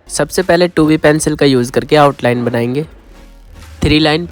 सबसे पहले 2B pencil का यूज़ करके आउटलाइन बनाएंगे। 3 line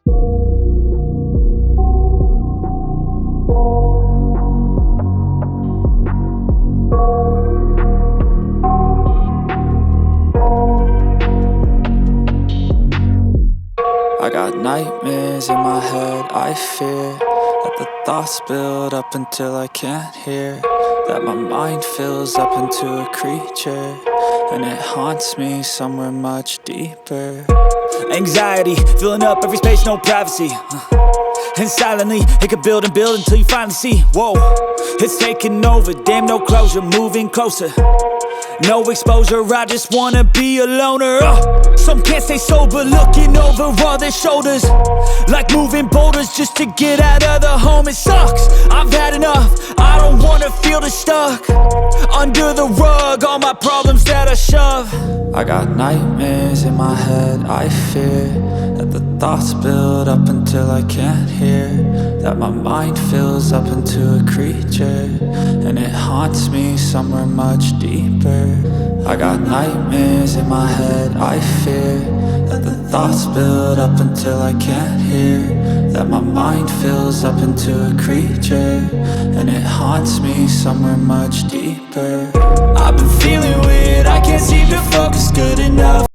I got nightmares in my head, I fear that the thoughts build up until I can't hear, that my mind fills up into a creature, and it haunts me somewhere much deeper. Anxiety, filling up every space, no privacy. And silently, it could build and build until you finally see, whoa, it's taking over, damn no closure, moving closer. No exposure, I just wanna be a loner. Some can't stay sober, looking over all their shoulders, like moving boulders just to get out of the home. It sucks, I've had enough, I don't wanna feel the stuck under the rug, all my problems that I shove. I got nightmares in my head, I fear that the thoughts build up until I can't hear, that my mind fills up into a creature, and it haunts me somewhere much deeper. I got nightmares in my head, I fear that the thoughts build up until I can't hear, that my mind fills up into a creature, and it haunts me somewhere much deeper. I've been feeling weird, I can't seem to focus good enough.